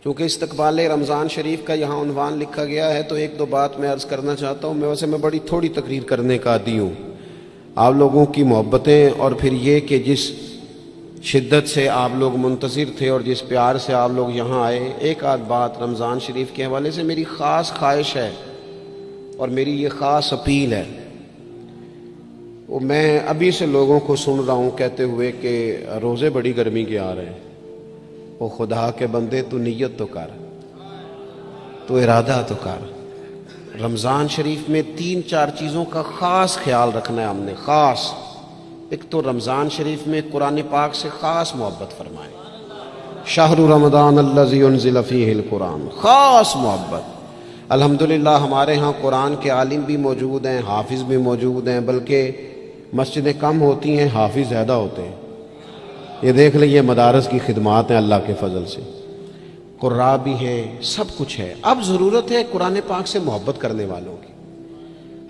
چونکہ استقبال رمضان شریف کا یہاں عنوان لکھا گیا ہے تو ایک دو بات میں عرض کرنا چاہتا ہوں. میں بڑی تھوڑی تقریر کرنے کا عادی ہوں. آپ لوگوں کی محبتیں اور پھر یہ کہ جس شدت سے آپ لوگ منتظر تھے اور جس پیار سے آپ لوگ یہاں آئے، ایک آدھ بات رمضان شریف کے حوالے سے میری خاص خواہش ہے اور میری یہ خاص اپیل ہے. وہ میں ابھی سے لوگوں کو سن رہا ہوں کہتے ہوئے کہ روزے بڑی گرمی کے آ رہے ہیں. وہ خدا کے بندے تو نیت تو کر، تو ارادہ تو کر. رمضان شریف میں 3-4 چیزوں کا خاص خیال رکھنا ہے ہم نے. خاص ایک تو رمضان شریف میں قرآن پاک سے خاص محبت فرمائیں. شہر رمضان الذی انزل فیہ القرآن، خاص محبت. الحمدللہ ہمارے ہاں قرآن کے عالم بھی موجود ہیں، حافظ بھی موجود ہیں، بلکہ مسجدیں کم ہوتی ہیں، حافظ زیادہ ہوتے ہیں. یہ دیکھ لیں، یہ مدارس کی خدمات ہیں اللہ کے فضل سے. قراء بھی ہیں، سب کچھ ہے. اب ضرورت ہے قرآن پاک سے محبت کرنے والوں کی.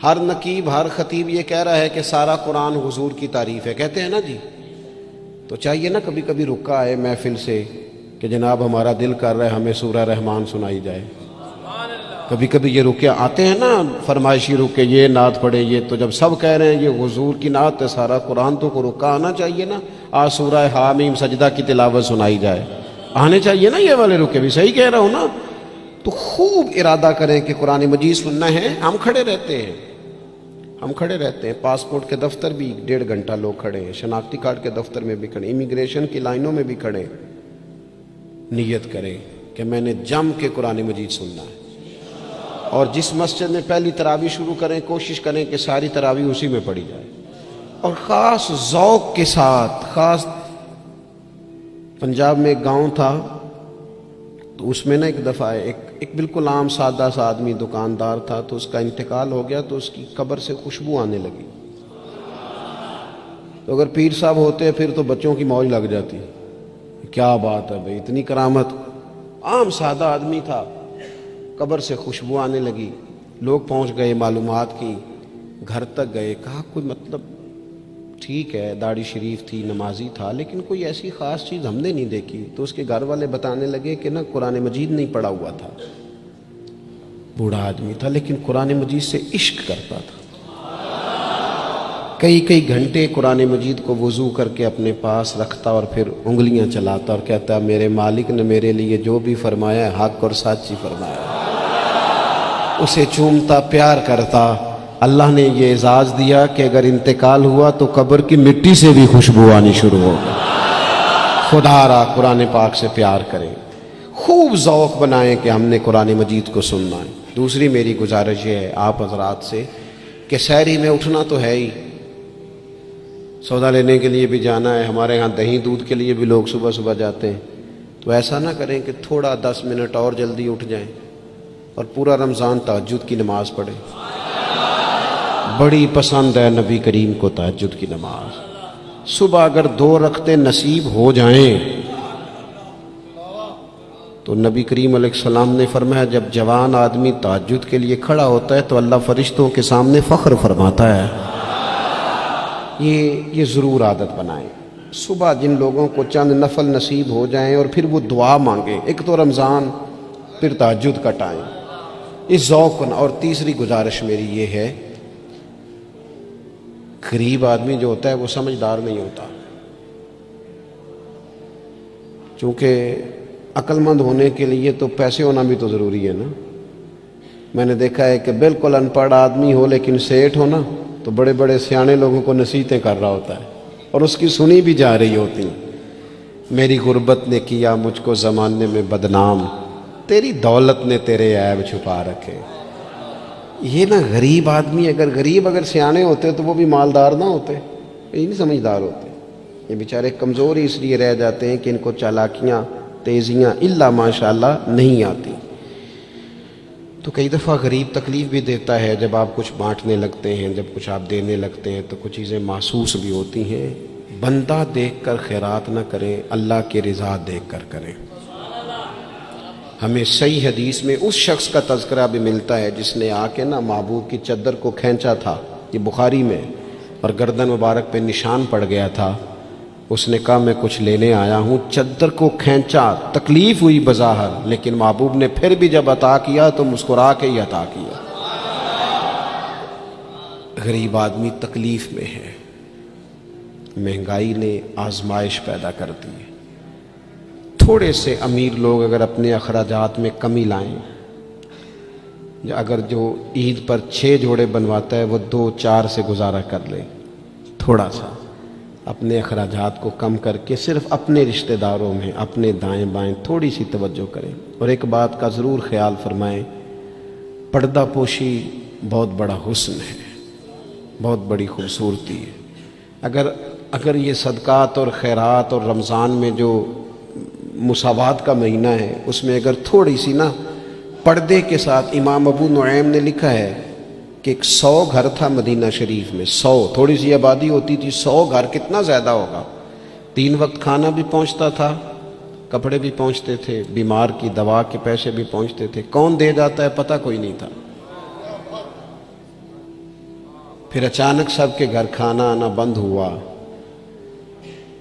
ہر نقیب، ہر خطیب یہ کہہ رہا ہے کہ سارا قرآن حضور کی تعریف ہے، کہتے ہیں نا جی. تو چاہیے نا کبھی کبھی رکا آئے محفل سے کہ جناب ہمارا دل کر رہا ہے ہمیں سورہ رحمان سنائی جائے. کبھی کبھی یہ رکے آتے ہیں نا، فرمائشی رکے، یہ نعت پڑھے. یہ تو جب سب کہہ رہے ہیں یہ حضور کی نعت ہے سارا قرآن، تو کو رکا آنا چاہیے نا. آج سورہ حامیم سجدہ کی تلاوت سنائی جائے، آنے چاہیے نا یہ والے رکے بھی. صحیح کہہ رہا ہوں نا؟ تو خوب ارادہ کریں کہ قرآن مجید سننا ہے. ہم کھڑے رہتے ہیں، ہم کھڑے رہتے ہیں. پاسپورٹ کے دفتر بھی 1.5 گھنٹہ لوگ کھڑے ہیں، شناختی کارڈ کے دفتر میں بھی کھڑے، امیگریشن کی لائنوں میں بھی کھڑے. نیت کریں کہ میں نے جم کے قرآن مجید سننا ہے. اور جس مسجد میں پہلی تراویح شروع کریں کوشش کریں کہ ساری تراویح اسی میں پڑھی جائے. اور خاص ذوق کے ساتھ. خاص پنجاب میں ایک گاؤں تھا، تو اس میں نا ایک دفعہ ایک بالکل عام سادہ سا آدمی دکاندار تھا، تو اس کا انتقال ہو گیا تو اس کی قبر سے خوشبو آنے لگی. تو اگر پیر صاحب ہوتے پھر تو بچوں کی موج لگ جاتی. کیا بات ہے بھئی، اتنی کرامت. عام سادہ آدمی تھا، قبر سے خوشبو آنے لگی. لوگ پہنچ گئے، معلومات کی، گھر تک گئے. کہا کوئی مطلب ٹھیک ہے داڑھی شریف تھی، نمازی تھا، لیکن کوئی ایسی خاص چیز ہم نے نہیں دیکھی. تو اس کے گھر والے بتانے لگے کہ نا قرآن مجید نہیں پڑھا ہوا تھا. بوڑھا آدمی تھا لیکن قرآن مجید سے عشق کرتا تھا. کئی گھنٹے قرآن مجید کو وضو کر کے اپنے پاس رکھتا اور پھر انگلیاں چلاتا اور کہتا میرے مالک نے میرے لیے جو بھی فرمایا ہے حق اور سچ ہی فرمایا. اسے چومتا، پیار کرتا. اللہ نے یہ اعزاز دیا کہ اگر انتقال ہوا تو قبر کی مٹی سے بھی خوشبو آنی شروع ہو گئی. خدا را قرآن پاک سے پیار کریں، خوب ذوق بنائیں کہ ہم نے قرآن مجید کو سننا ہے. دوسری میری گزارش یہ ہے آپ حضرات سے کہ سحری میں اٹھنا تو ہے ہی، سودا لینے کے لیے بھی جانا ہے. ہمارے ہاں دہی دودھ کے لیے بھی لوگ صبح صبح جاتے ہیں. تو ایسا نہ کریں کہ تھوڑا 10 منٹ اور جلدی اٹھ جائیں اور پورا رمضان تہجد کی نماز پڑھیں. بڑی پسند ہے نبی کریم کو تہجد کی نماز. صبح اگر 2 رکعتیں نصیب ہو جائیں تو نبی کریم علیہ السلام نے فرمایا جب جوان آدمی تہجد کے لیے کھڑا ہوتا ہے تو اللہ فرشتوں کے سامنے فخر فرماتا ہے. یہ ضرور عادت بنائیں. صبح جن لوگوں کو چند نفل نصیب ہو جائیں اور پھر وہ دعا مانگیں. ایک تو رمضان، پھر تہجد کا ٹائم، اس ذوق کو. اور تیسری گزارش میری یہ ہے، غریب آدمی جو ہوتا ہے وہ سمجھدار نہیں ہوتا. چونکہ عقل مند ہونے کے لیے تو پیسے ہونا بھی تو ضروری ہے نا. میں نے دیکھا ہے کہ بالکل ان پڑھ آدمی ہو لیکن سیٹھ ہو نا تو بڑے بڑے سیانے لوگوں کو نصیحتیں کر رہا ہوتا ہے اور اس کی سنی بھی جا رہی ہوتی. میری غربت نے کیا مجھ کو زمانے میں بدنام، تیری دولت نے تیرے عیب چھپا رکھے. یہ نا غریب آدمی، اگر سیانے ہوتے تو وہ بھی مالدار نہ ہوتے، یہ نہیں سمجھدار ہوتے. یہ بیچارے کمزور ہی اس لیے رہ جاتے ہیں کہ ان کو چالاکیاں، تیزیاں الا ماشاءاللہ نہیں آتی. تو کئی دفعہ غریب تکلیف بھی دیتا ہے. جب آپ کچھ بانٹنے لگتے ہیں، جب کچھ آپ دینے لگتے ہیں تو کچھ چیزیں محسوس بھی ہوتی ہیں. بندہ دیکھ کر خیرات نہ کریں، اللہ کی رضا دیکھ کر کریں. ہمیں صحیح حدیث میں اس شخص کا تذکرہ بھی ملتا ہے جس نے آ کے نا محبوب کی چادر کو کھینچا تھا، یہ بخاری میں، اور گردن مبارک پہ نشان پڑ گیا تھا. اس نے کہا میں کچھ لینے آیا ہوں، چادر کو کھینچا، تکلیف ہوئی بظاہر، لیکن محبوب نے پھر بھی جب عطا کیا تو مسکرا کے ہی عطا کیا۔ غریب آدمی تکلیف میں ہے، مہنگائی نے آزمائش پیدا کر دی ہے۔ تھوڑے سے امیر لوگ اگر اپنے اخراجات میں کمی لائیں، اگر جو عید پر 6 جوڑے بنواتا ہے وہ 2-4 سے گزارا کر لے، تھوڑا سا اپنے اخراجات کو کم کر کے صرف اپنے رشتہ داروں میں، اپنے دائیں بائیں تھوڑی سی توجہ کریں۔ اور ایک بات کا ضرور خیال فرمائیں، پردہ پوشی بہت بڑا حسن ہے، بہت بڑی خوبصورتی ہے۔ اگر یہ صدقات اور خیرات اور رمضان میں جو مساوات کا مہینہ ہے، اس میں اگر تھوڑی سی نا پردے کے ساتھ، امام ابو نعیم نے لکھا ہے کہ 100 گھر تھا مدینہ شریف میں، 100 تھوڑی سی آبادی ہوتی تھی، 100 گھر کتنا زیادہ ہوگا، 3 وقت کھانا بھی پہنچتا تھا، کپڑے بھی پہنچتے تھے، بیمار کی دوا کے پیسے بھی پہنچتے تھے، کون دے جاتا ہے پتہ کوئی نہیں تھا۔ پھر اچانک سب کے گھر کھانا آنا بند ہوا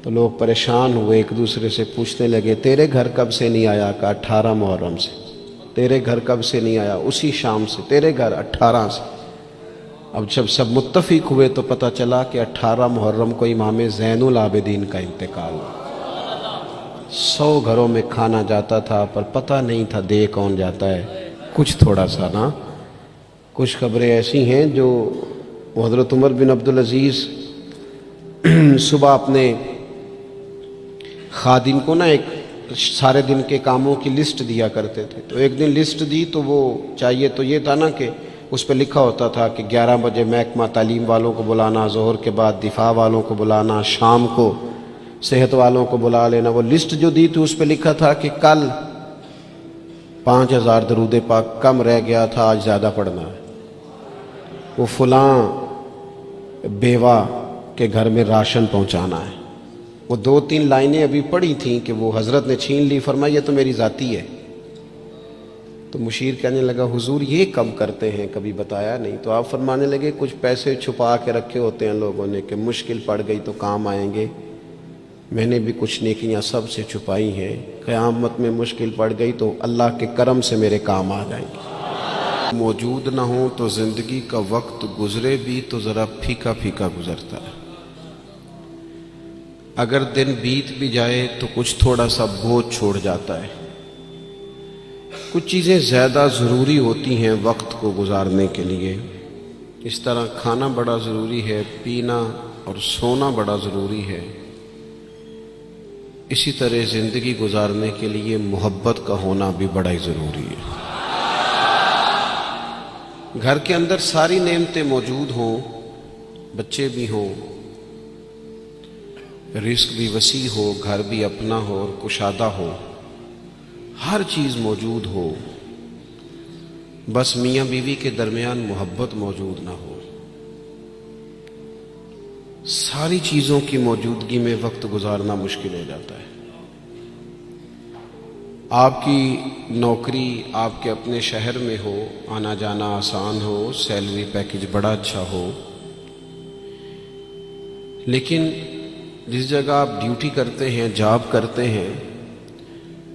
تو لوگ پریشان ہوئے، ایک دوسرے سے پوچھنے لگے تیرے گھر کب سے نہیں آیا؟ کہا 18 محرم سے۔ تیرے گھر کب سے نہیں آیا؟ اسی شام سے۔ تیرے گھر 18 سے۔ اب جب سب متفق ہوئے تو پتہ چلا کہ 18 محرم کو امام زین العابدین کا انتقال ہوا۔ 100 گھروں میں کھانا جاتا تھا پر پتہ نہیں تھا دے کون جاتا ہے۔ کچھ تھوڑا سا نا، کچھ خبریں ایسی ہیں جو حضرت عمر بن عبدالعزیز صبح اپنے خادم کو نا ایک سارے دن کے کاموں کی لسٹ دیا کرتے تھے، تو ایک دن لسٹ دی تو وہ چاہیے تو یہ تھا نا کہ اس پہ لکھا ہوتا تھا کہ 11 بجے محکمہ تعلیم والوں کو بلانا، ظہر کے بعد دفاع والوں کو بلانا، شام کو صحت والوں کو بلا لینا۔ وہ لسٹ جو دی تھی اس پہ لکھا تھا کہ کل 5000 درود پاک کم رہ گیا تھا، آج زیادہ پڑھنا ہے۔ وہ فلاں بیوہ کے گھر میں راشن پہنچانا ہے۔ وہ 2-3 لائنیں ابھی پڑھی تھیں کہ وہ حضرت نے چھین لی، فرمایا یہ تو میری ذاتی ہے۔ تو مشیر کہنے لگا حضور یہ کب کرتے ہیں، کبھی بتایا نہیں؟ تو آپ فرمانے لگے کچھ پیسے چھپا کے رکھے ہوتے ہیں لوگوں نے کہ مشکل پڑ گئی تو کام آئیں گے۔ میں نے بھی کچھ نیکیاں سب سے چھپائی ہیں، قیامت میں مشکل پڑ گئی تو اللہ کے کرم سے میرے کام آ جائیں گے۔ موجود نہ ہوں تو زندگی کا وقت گزرے بھی تو ذرا پھیکا پھیکا گزرتا ہے۔ اگر دن بیت بھی جائے تو کچھ تھوڑا سا بوجھ چھوڑ جاتا ہے۔ کچھ چیزیں زیادہ ضروری ہوتی ہیں وقت کو گزارنے کے لیے، اس طرح کھانا بڑا ضروری ہے، پینا اور سونا بڑا ضروری ہے، اسی طرح زندگی گزارنے کے لیے محبت کا ہونا بھی بڑا ہی ضروری ہے۔ گھر کے اندر ساری نعمتیں موجود ہوں، بچے بھی ہوں، رزق بھی وسیع ہو، گھر بھی اپنا ہو اور کشادہ ہو، ہر چیز موجود ہو، بس میاں بیوی کے درمیان محبت موجود نہ ہو، ساری چیزوں کی موجودگی میں وقت گزارنا مشکل ہو جاتا ہے۔ آپ کی نوکری آپ کے اپنے شہر میں ہو، آنا جانا آسان ہو، سیلری پیکج بڑا اچھا ہو، لیکن جس جگہ آپ ڈیوٹی کرتے ہیں، جاب کرتے ہیں،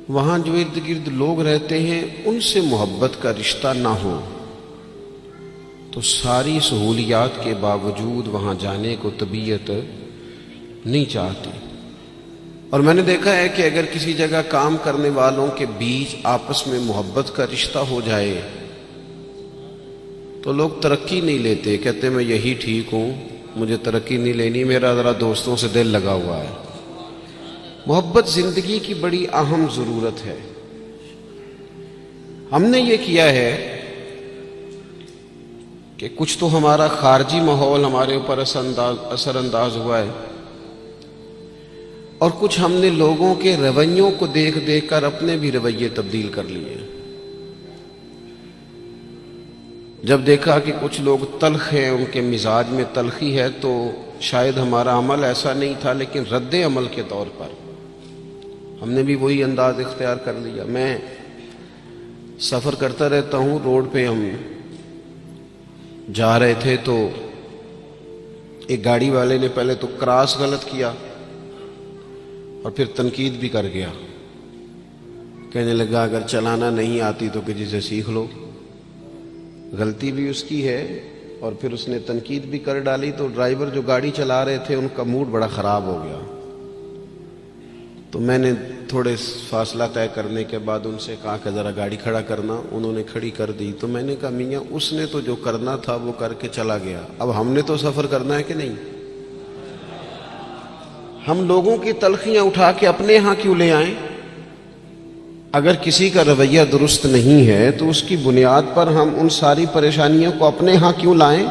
وہاں جو ارد گرد لوگ رہتے ہیں ان سے محبت کا رشتہ نہ ہو تو ساری سہولیات کے باوجود وہاں جانے کو طبیعت نہیں چاہتی۔ اور میں نے دیکھا ہے کہ اگر کسی جگہ کام کرنے والوں کے بیچ آپس میں محبت کا رشتہ ہو جائے تو لوگ ترقی نہیں لیتے، کہتے میں یہی ٹھیک ہوں، مجھے ترقی نہیں لینی، میرا ذرا دوستوں سے دل لگا ہوا ہے۔ محبت زندگی کی بڑی اہم ضرورت ہے۔ ہم نے یہ کیا ہے کہ کچھ تو ہمارا خارجی ماحول ہمارے اوپر اثر انداز ہوا ہے، اور کچھ ہم نے لوگوں کے رویوں کو دیکھ دیکھ کر اپنے بھی رویے تبدیل کر لیے۔ جب دیکھا کہ کچھ لوگ تلخ ہیں، ان کے مزاج میں تلخی ہے، تو شاید ہمارا عمل ایسا نہیں تھا، لیکن رد عمل کے طور پر ہم نے بھی وہی انداز اختیار کر لیا۔ میں سفر کرتا رہتا ہوں، روڈ پہ ہم جا رہے تھے تو ایک گاڑی والے نے پہلے تو کراس غلط کیا، اور پھر تنقید بھی کر گیا، کہنے لگا اگر چلانا نہیں آتی تو کسی سے سیکھ لو۔ غلطی بھی اس کی ہے اور پھر اس نے تنقید بھی کر ڈالی، تو ڈرائیور جو گاڑی چلا رہے تھے ان کا موڈ بڑا خراب ہو گیا۔ تو میں نے تھوڑے فاصلہ طے کرنے کے بعد ان سے کہا کہ ذرا گاڑی کھڑا کرنا، انہوں نے کھڑی کر دی۔ تو میں نے کہا میاں اس نے تو جو کرنا تھا وہ کر کے چلا گیا، اب ہم نے تو سفر کرنا ہے کہ نہیں؟ ہم لوگوں کی تلخیاں اٹھا کے اپنے ہاں کیوں لے آئیں؟ اگر کسی کا رویہ درست نہیں ہے تو اس کی بنیاد پر ہم ان ساری پریشانیوں کو اپنے ہاں کیوں لائیں؟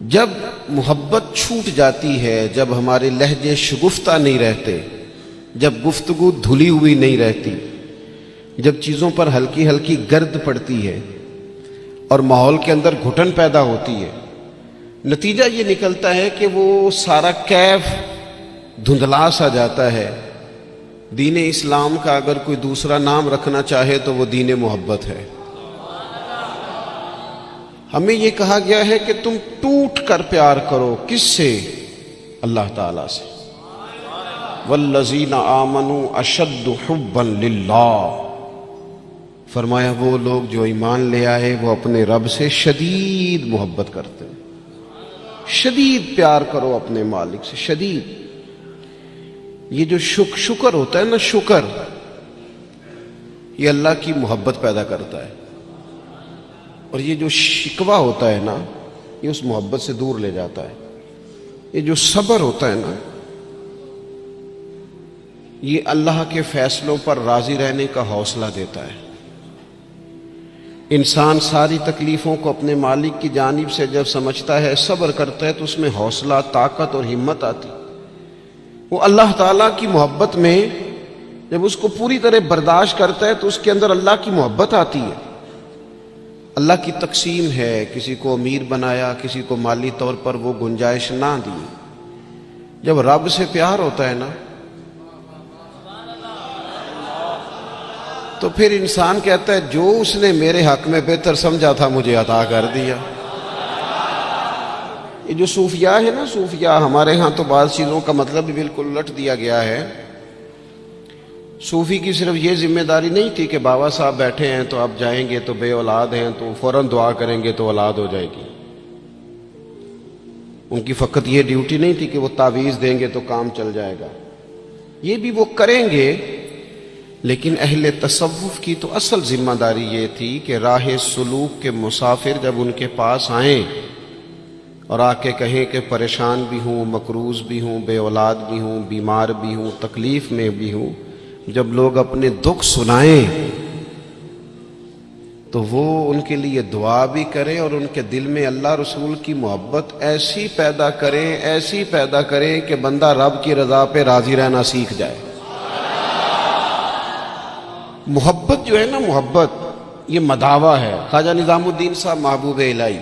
جب محبت چھوٹ جاتی ہے، جب ہمارے لہجے شگفتہ نہیں رہتے، جب گفتگو دھلی ہوئی نہیں رہتی، جب چیزوں پر ہلکی ہلکی گرد پڑتی ہے اور ماحول کے اندر گھٹن پیدا ہوتی ہے، نتیجہ یہ نکلتا ہے کہ وہ سارا کیف دھندلا سا جاتا ہے۔ دین اسلام کا اگر کوئی دوسرا نام رکھنا چاہے تو وہ دین محبت ہے۔ ہمیں یہ کہا گیا ہے کہ تم ٹوٹ کر پیار کرو، کس سے؟ اللہ تعالیٰ سے۔ والذین آمنوا اشد حبا للہ، فرمایا وہ لوگ جو ایمان لے آئے وہ اپنے رب سے شدید محبت کرتے ہیں۔ شدید پیار کرو اپنے مالک سے، شدید۔ یہ جو شکر ہوتا ہے نا، شکر، یہ اللہ کی محبت پیدا کرتا ہے، اور یہ جو شکوہ ہوتا ہے نا یہ اس محبت سے دور لے جاتا ہے۔ یہ جو صبر ہوتا ہے نا یہ اللہ کے فیصلوں پر راضی رہنے کا حوصلہ دیتا ہے۔ انسان ساری تکلیفوں کو اپنے مالک کی جانب سے جب سمجھتا ہے، صبر کرتا ہے، تو اس میں حوصلہ، طاقت اور ہمت آتی۔ وہ اللہ تعالیٰ کی محبت میں جب اس کو پوری طرح برداشت کرتا ہے تو اس کے اندر اللہ کی محبت آتی ہے۔ اللہ کی تقسیم ہے، کسی کو امیر بنایا، کسی کو مالی طور پر وہ گنجائش نہ دی۔ جب رب سے پیار ہوتا ہے نا تو پھر انسان کہتا ہے جو اس نے میرے حق میں بہتر سمجھا تھا مجھے عطا کر دیا۔ یہ جو صوفیاء ہے نا، صوفیاء ہمارے ہاں تو بعض چیزوں کا مطلب بھی بالکل الٹ دیا گیا ہے۔ صوفی کی صرف یہ ذمہ داری نہیں تھی کہ بابا صاحب بیٹھے ہیں تو آپ جائیں گے تو بے اولاد ہیں تو فوراً دعا کریں گے تو اولاد ہو جائے گی۔ ان کی فقط یہ ڈیوٹی نہیں تھی کہ وہ تعویذ دیں گے تو کام چل جائے گا، یہ بھی وہ کریں گے، لیکن اہل تصوف کی تو اصل ذمہ داری یہ تھی کہ راہ سلوک کے مسافر جب ان کے پاس آئیں اور آ کے کہیں کہ پریشان بھی ہوں، مقروض بھی ہوں، بے اولاد بھی ہوں، بیمار بھی ہوں، تکلیف میں بھی ہوں، جب لوگ اپنے دکھ سنائیں تو وہ ان کے لیے دعا بھی کریں اور ان کے دل میں اللہ رسول کی محبت ایسی پیدا کریں، ایسی پیدا کریں کہ بندہ رب کی رضا پہ راضی رہنا سیکھ جائے۔ محبت جو ہے نا، محبت یہ مداوع ہے۔ خواجہ نظام الدین صاحب محبوب الہی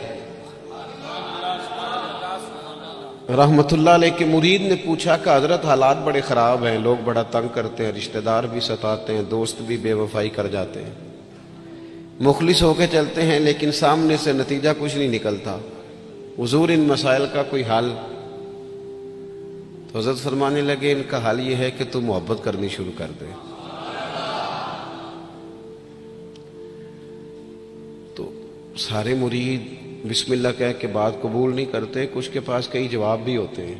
رحمت اللہ علیہ کے مرید نے پوچھا کہ حضرت حالات بڑے خراب ہیں، لوگ بڑا تنگ کرتے ہیں، رشتہ دار بھی ستاتے ہیں، دوست بھی بے وفائی کر جاتے ہیں، مخلص ہو کے چلتے ہیں لیکن سامنے سے نتیجہ کچھ نہیں نکلتا، حضور ان مسائل کا کوئی حل؟ تو حضرت فرمانے لگے ان کا حل یہ ہے کہ تو محبت کرنی شروع کر دے۔ تو سارے مرید بسم اللہ کہہ کے بات قبول نہیں کرتے، کچھ کے پاس کئی جواب بھی ہوتے ہیں،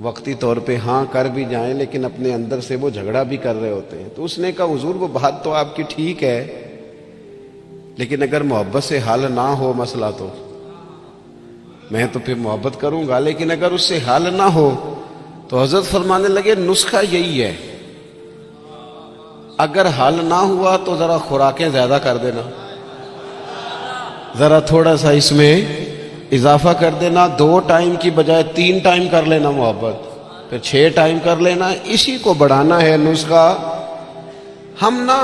وقتی طور پہ ہاں کر بھی جائیں لیکن اپنے اندر سے وہ جھگڑا بھی کر رہے ہوتے ہیں۔ تو اس نے کہا حضور وہ بات تو آپ کی ٹھیک ہے، لیکن اگر محبت سے حل نہ ہو مسئلہ تو میں تو پھر محبت کروں گا، لیکن اگر اس سے حل نہ ہو تو حضرت فرمانے لگے نسخہ یہی ہے، اگر حل نہ ہوا تو ذرا خوراکیں زیادہ کر دینا، ذرا تھوڑا سا اس میں اضافہ کر دینا، 2 ٹائم کی بجائے 3 ٹائم کر لینا محبت، پھر 6 ٹائم کر لینا، اسی کو بڑھانا ہے نسخہ۔ ہم نا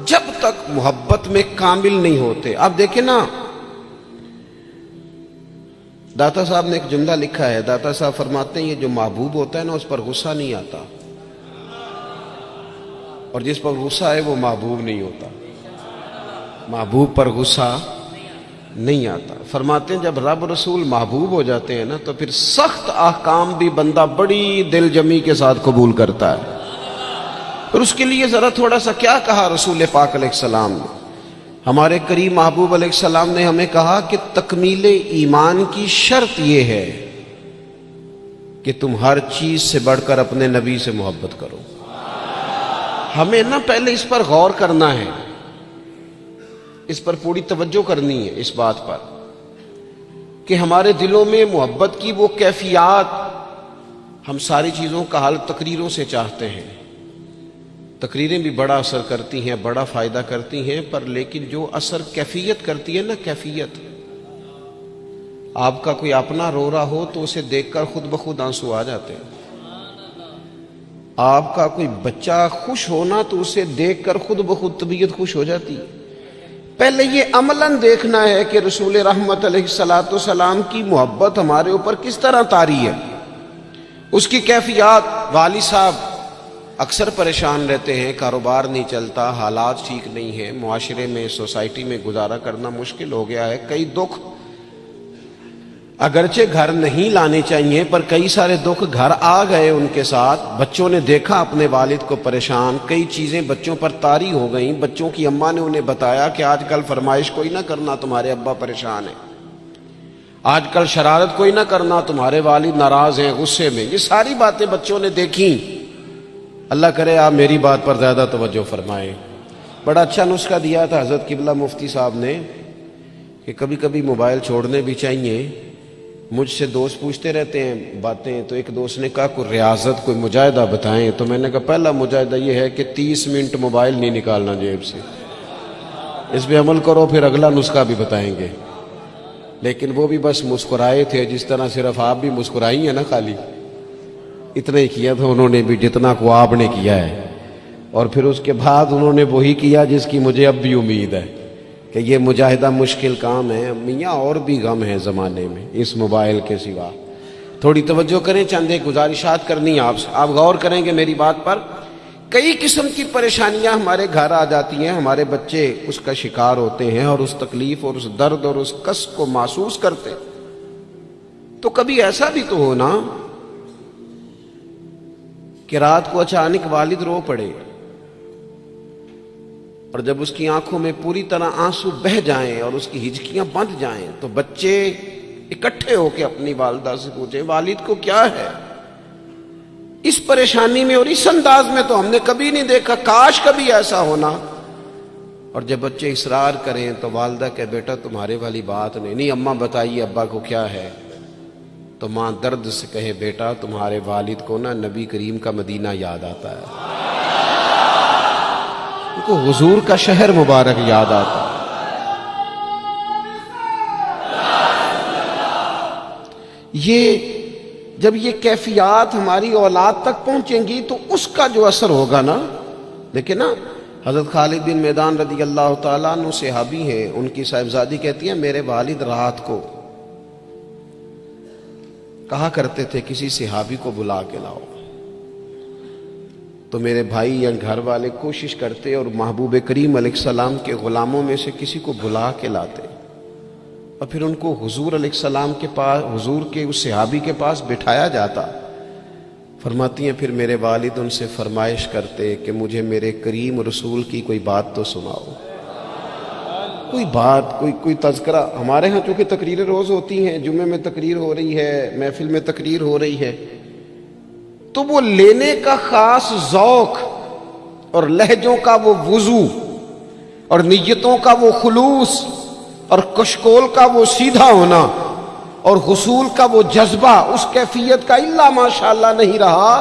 جب تک محبت میں کامل نہیں ہوتے، آپ دیکھیں نا، داتا صاحب نے ایک جملہ لکھا ہے، داتا صاحب فرماتے ہیں یہ جو محبوب ہوتا ہے نا اس پر غصہ نہیں آتا، اور جس پر غصہ ہے وہ محبوب نہیں ہوتا۔ محبوب پر غصہ نہیں آتا۔ فرماتے ہیں جب رب رسول محبوب ہو جاتے ہیں نا تو پھر سخت احکام بھی بندہ بڑی دل جمی کے ساتھ قبول کرتا ہے۔ اور اس کے لیے ذرا تھوڑا سا کیا کہا رسول پاک علیہ السلام نے؟ ہمارے کریم محبوب علیہ السلام نے ہمیں کہا کہ تکمیل ایمان کی شرط یہ ہے کہ تم ہر چیز سے بڑھ کر اپنے نبی سے محبت کرو۔ ہمیں نا پہلے اس پر غور کرنا ہے، اس پر پوری توجہ کرنی ہے، اس بات پر کہ ہمارے دلوں میں محبت کی وہ کیفیات، ہم ساری چیزوں کا حل تقریروں سے چاہتے ہیں۔ تقریریں بھی بڑا اثر کرتی ہیں، بڑا فائدہ کرتی ہیں، پر لیکن جو اثر کیفیت کرتی ہے نا، کیفیت، آپ کا کوئی اپنا رو رہا ہو تو اسے دیکھ کر خود بخود آنسو آ جاتے ہیں۔ آپ کا کوئی بچہ خوش ہونا تو اسے دیکھ کر خود بخود طبیعت خوش ہو جاتی ہے۔ پہلے یہ عملاً دیکھنا ہے کہ رسول رحمت علیہ الصلاۃ والسلام کی محبت ہمارے اوپر کس طرح طاری ہے، اس کی کیفیات۔ والد صاحب اکثر پریشان رہتے ہیں، کاروبار نہیں چلتا، حالات ٹھیک نہیں ہیں، معاشرے میں، سوسائٹی میں گزارا کرنا مشکل ہو گیا ہے، کئی دکھ اگرچہ گھر نہیں لانے چاہیے پر کئی سارے دکھ گھر آ گئے ان کے ساتھ۔ بچوں نے دیکھا اپنے والد کو پریشان، کئی چیزیں بچوں پر طاری ہو گئیں، بچوں کی اماں نے انہیں بتایا کہ آج کل فرمائش کوئی نہ کرنا، تمہارے ابا پریشان ہیں، آج کل شرارت کوئی نہ کرنا، تمہارے والد ناراض ہیں، غصے میں۔ یہ ساری باتیں بچوں نے دیکھیں۔ اللہ کرے آپ میری بات پر زیادہ توجہ فرمائیں۔ بڑا اچھا نسخہ دیا تھا حضرت قبلہ مفتی صاحب نے کہ کبھی کبھی موبائل چھوڑنے بھی چاہیے۔ مجھ سے دوست پوچھتے رہتے ہیں باتیں، تو ایک دوست نے کہا کوئی ریاضت، کوئی مجاہدہ بتائیں، تو میں نے کہا پہلا مجاہدہ یہ ہے کہ 30 منٹ موبائل نہیں نکالنا جیب سے، اس پہ عمل کرو، پھر اگلا نسخہ بھی بتائیں گے۔ لیکن وہ بھی بس مسکرائے تھے، جس طرح صرف آپ بھی مسکرائی ہیں نا، خالی اتنا ہی کیا تھا انہوں نے بھی جتنا کو آپ نے کیا ہے، اور پھر اس کے بعد انہوں نے وہی کیا جس کی مجھے اب بھی امید ہے کہ یہ مجاہدہ مشکل کام ہے۔ میاں اور بھی غم ہے زمانے میں اس موبائل کے سوا۔ تھوڑی توجہ کریں، چند ایک گزارشات کرنی ہے آپ سے، آپ غور کریں گے میری بات پر۔ کئی قسم کی پریشانیاں ہمارے گھر آ جاتی ہیں، ہمارے بچے اس کا شکار ہوتے ہیں اور اس تکلیف اور اس درد اور اس کشف کو محسوس کرتے۔ تو کبھی ایسا بھی تو ہونا کہ رات کو اچانک والد رو پڑے اور جب اس کی آنکھوں میں پوری طرح آنسو بہہ جائیں اور اس کی ہچکیاں بندھ جائیں تو بچے اکٹھے ہو کے اپنی والدہ سے پوچھیں والد کو کیا ہے؟ اس پریشانی میں اور اس انداز میں تو ہم نے کبھی نہیں دیکھا، کاش کبھی ایسا ہونا۔ اور جب بچے اصرار کریں تو والدہ کہ بیٹا تمہارے والی بات نہیں، اماں بتائیے ابا کو کیا ہے؟ تو ماں درد سے کہے بیٹا تمہارے والد کو نا نبی کریم کا مدینہ یاد آتا ہے، ان کو حضور کا شہر مبارک یاد آتا ہے۔ جب یہ کیفیات ہماری اولاد تک پہنچیں گی تو اس کا جو اثر ہوگا نا، دیکھیں نا حضرت خالد بن میدان رضی اللہ تعالیٰ عنہ صحابی ہیں، ان کی صاحبزادی کہتی ہیں میرے والد رات کو کہا کرتے تھے کسی صحابی کو بلا کے لاؤ، تو میرے بھائی یا گھر والے کوشش کرتے اور محبوب کریم علیہ السلام کے غلاموں میں سے کسی کو بلا کے لاتے اور پھر ان کو حضور علیہ السلام کے پاس، حضور کے اس صحابی کے پاس بٹھایا جاتا۔ فرماتی ہیں پھر میرے والد ان سے فرمائش کرتے کہ مجھے میرے کریم رسول کی کوئی بات تو سناؤ، کوئی بات، کوئی تذکرہ۔ ہمارے ہاں چونکہ تقریریں روز ہوتی ہیں، جمعے میں تقریر ہو رہی ہے، محفل میں تقریر ہو رہی ہے، تو وہ لینے کا خاص ذوق اور لہجوں کا وہ وضو اور نیتوں کا وہ خلوص اور کشکول کا وہ سیدھا ہونا اور حصول کا وہ جذبہ، اس کیفیت کا الا ماشاءاللہ نہیں رہا۔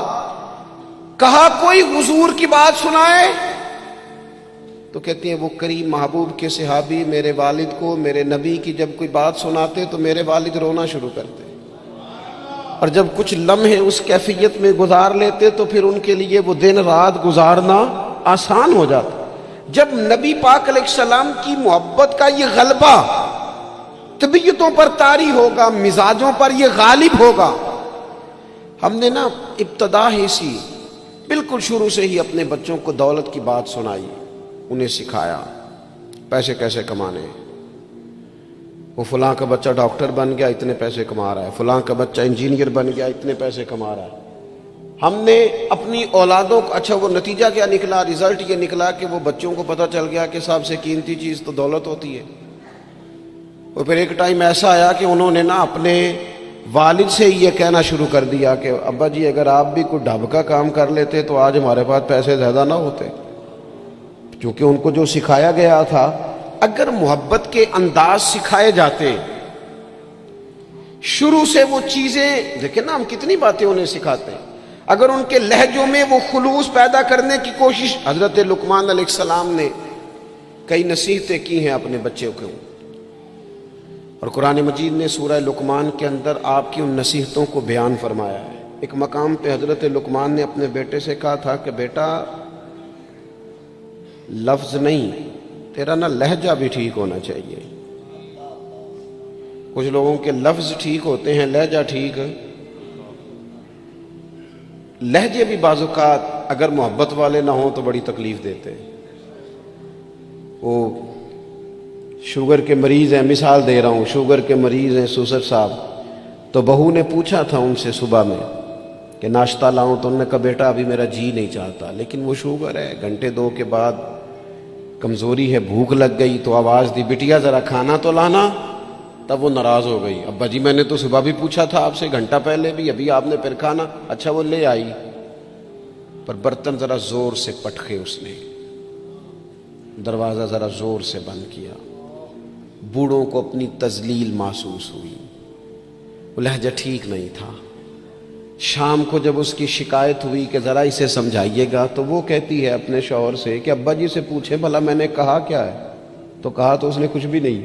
کہا کوئی حضور کی بات سنائے تو کہتی ہیں وہ کریم محبوب کے صحابی میرے والد کو میرے نبی کی جب کوئی بات سناتے تو میرے والد رونا شروع کرتے، اور جب کچھ لمحے اس کیفیت میں گزار لیتے تو پھر ان کے لیے وہ دن رات گزارنا آسان ہو جاتا۔ جب نبی پاک علیہ السلام کی محبت کا یہ غلبہ طبیعتوں پر طاری ہوگا، مزاجوں پر یہ غالب ہوگا۔ ہم نے نا ابتدا ہی سی بالکل شروع سے ہی اپنے بچوں کو دولت کی بات سنائی، انہیں سکھایا پیسے کیسے کمانے، وہ فلاں کا بچہ ڈاکٹر بن گیا اتنے پیسے کما رہا ہے، فلاں کا بچہ انجینئر بن گیا اتنے پیسے کما رہا ہے۔ ہم نے اپنی اولادوں کو، اچھا وہ نتیجہ کیا نکلا؟ رزلٹ یہ نکلا کہ وہ بچوں کو پتہ چل گیا کہ سب سے قیمتی چیز تو دولت ہوتی ہے۔ اور پھر ایک ٹائم ایسا آیا کہ انہوں نے نا اپنے والد سے یہ کہنا شروع کر دیا کہ ابا جی اگر آپ بھی کوئی ڈھب کا کام کر لیتے تو آج ہمارے پاس پیسے زیادہ نہ ہوتے۔ کیونکہ ان کو جو سکھایا گیا تھا، اگر محبت کے انداز سکھائے جاتے شروع سے، وہ چیزیں دیکھیں نا، ہم کتنی باتیں انہیں سکھاتے ہیں، اگر ان کے لہجوں میں وہ خلوص پیدا کرنے کی کوشش، حضرت لقمان علیہ السلام نے کئی نصیحتیں کی ہیں اپنے بچوں کو، اور قرآن مجید نے سورہ لقمان کے اندر آپ کی ان نصیحتوں کو بیان فرمایا ہے۔ ایک مقام پہ حضرت لقمان نے اپنے بیٹے سے کہا تھا کہ بیٹا لفظ نہیں، تیرا نا لہجہ بھی ٹھیک ہونا چاہیے۔ کچھ لوگوں کے لفظ ٹھیک ہوتے ہیں، لہجہ ٹھیک، لہجے بھی بعض اوقات اگر محبت والے نہ ہوں تو بڑی تکلیف دیتے ہیں۔ وہ شوگر کے مریض ہیں، مثال دے رہا ہوں، شوگر کے مریض ہیں سوسر صاحب، تو بہو نے پوچھا تھا ان سے صبح میں کہ ناشتہ لاؤں، تو انہوں نے کہا بیٹا ابھی میرا جی نہیں چاہتا، لیکن وہ شوگر ہے، گھنٹے دو کے بعد کمزوری ہے، بھوک لگ گئی تو آواز دی بٹیا ذرا کھانا تو لانا، تب وہ ناراض ہو گئی، ابا جی میں نے تو صبح بھی پوچھا تھا آپ سے، گھنٹہ پہلے بھی، ابھی آپ نے پھر کھانا، اچھا وہ لے آئی، پر برتن ذرا زور سے پٹکے، اس نے دروازہ ذرا زور سے بند کیا، بوڑھوں کو اپنی تذلیل محسوس ہوئی، وہ لہجہ ٹھیک نہیں تھا۔ شام کو جب اس کی شکایت ہوئی کہ ذرا اسے سمجھائیے گا، تو وہ کہتی ہے اپنے شوہر سے کہ ابا جی سے پوچھیں بھلا میں نے کہا کیا ہے، تو کہا تو اس نے کچھ بھی نہیں،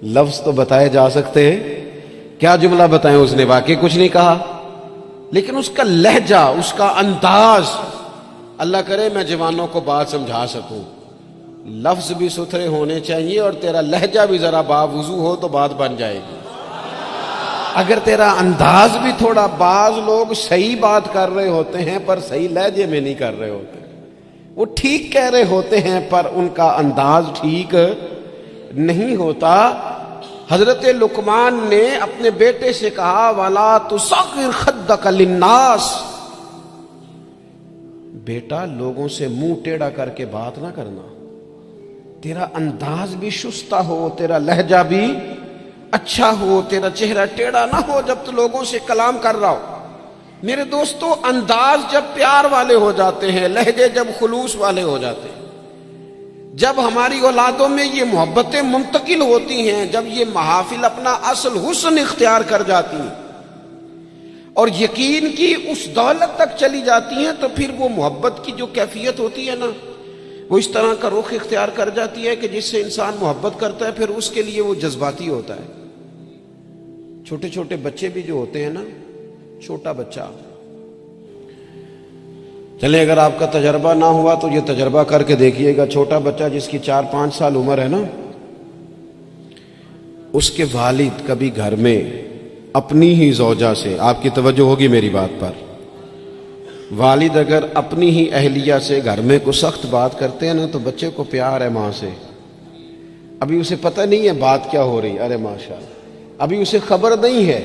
لفظ تو بتائے جا سکتے ہیں، کیا جملہ بتائیں، اس نے واقعی کچھ نہیں کہا، لیکن اس کا لہجہ، اس کا انداز، اللہ کرے میں جوانوں کو بات سمجھا سکوں، لفظ بھی ستھرے ہونے چاہیے اور تیرا لہجہ بھی ذرا باوضو ہو تو بات بن جائے گی۔ اگر تیرا انداز بھی تھوڑا، بعض لوگ صحیح بات کر رہے ہوتے ہیں پر صحیح لہجے میں نہیں کر رہے ہوتے، وہ ٹھیک کہہ رہے ہوتے ہیں پر ان کا انداز ٹھیک نہیں ہوتا۔ حضرت لقمان نے اپنے بیٹے سے کہا وَلَا تُصَغِّرْ خَدَّكَ لِلنَّاسِ، بیٹا لوگوں سے منہ ٹیڑھا کر کے بات نہ کرنا، تیرا انداز بھی شستہ ہو، تیرا لہجہ بھی اچھا ہو، تیرا چہرہ ٹیڑھا نہ ہو جب تو لوگوں سے کلام کر رہا ہو۔ میرے دوستو، انداز جب پیار والے ہو جاتے ہیں، لہجے جب خلوص والے ہو جاتے ہیں، جب ہماری اولادوں میں یہ محبتیں منتقل ہوتی ہیں، جب یہ محافل اپنا اصل حسن اختیار کر جاتی ہیں اور یقین کی اس دولت تک چلی جاتی ہیں، تو پھر وہ محبت کی جو کیفیت ہوتی ہے نا، وہ اس طرح کا رخ اختیار کر جاتی ہے کہ جس سے انسان محبت کرتا ہے پھر اس کے لیے وہ جذباتی ہوتا ہے۔ چھوٹے چھوٹے بچے بھی جو ہوتے ہیں نا، چھوٹا بچہ، چلے اگر آپ کا تجربہ نہ ہوا تو یہ تجربہ کر کے دیکھیے گا، چھوٹا بچہ جس کی 4-5 سال عمر ہے نا، اس کے والد کبھی گھر میں اپنی ہی زوجہ سے، آپ کی توجہ ہوگی میری بات پر، والد اگر اپنی ہی اہلیہ سے گھر میں کوئی سخت بات کرتے ہیں نا، تو بچے کو پیار ہے ماں سے، ابھی اسے پتہ نہیں ہے بات کیا ہو رہی، ارے ماشاءاللہ، ابھی اسے خبر نہیں ہے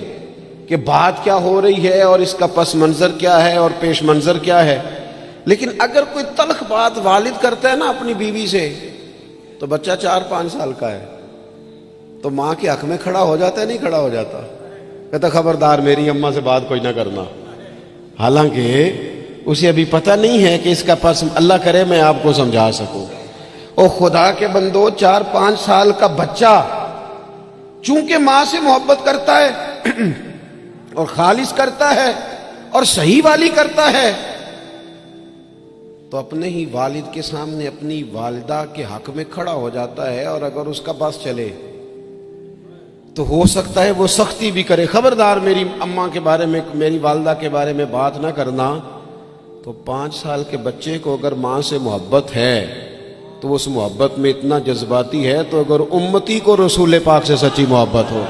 کہ بات کیا ہو رہی ہے اور اس کا پس منظر کیا ہے اور پیش منظر کیا ہے، لیکن اگر کوئی تلخ بات والد کرتا ہے نا اپنی بیوی سے، تو بچہ 4-5 سال کا ہے تو ماں کے حق میں کھڑا ہو جاتا ہے، نہیں کھڑا ہو جاتا، کہتا خبردار میری اماں سے بات کوئی نہ کرنا، حالانکہ اسے ابھی پتہ نہیں ہے کہ اس کا پس، اللہ کرے میں آپ کو سمجھا سکوں۔ او خدا کے بندو، 4-5 سال کا بچہ چونکہ ماں سے محبت کرتا ہے اور خالص کرتا ہے اور صحیح والی کرتا ہے، تو اپنے ہی والد کے سامنے اپنی والدہ کے حق میں کھڑا ہو جاتا ہے، اور اگر اس کا بس چلے تو ہو سکتا ہے وہ سختی بھی کرے، خبردار میری اماں کے بارے میں، میری والدہ کے بارے میں بات نہ کرنا۔ تو 5 سال کے بچے کو اگر ماں سے محبت ہے تو اس محبت میں اتنا جذباتی ہے، تو اگر امتی کو رسول پاک سے سچی محبت ہو،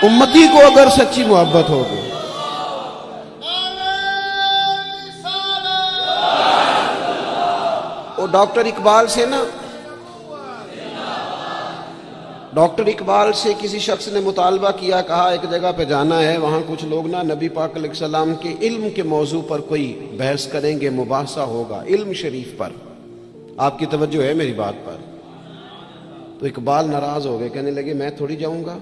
امتی کو اگر سچی محبت ہوگی، وہ ڈاکٹر اقبال سے نا ڈاکٹر اقبال سے کسی شخص نے مطالبہ کیا، کہا ایک جگہ پہ جانا ہے، وہاں کچھ لوگ نا نبی پاک علیہ السلام کے علم کے موضوع پر کوئی بحث کریں گے، مباحثہ ہوگا علم شریف پر، آپ کی توجہ ہے میری بات پر؟ تو اقبال ناراض ہو گئے، کہنے لگے میں تھوڑی جاؤں گا۔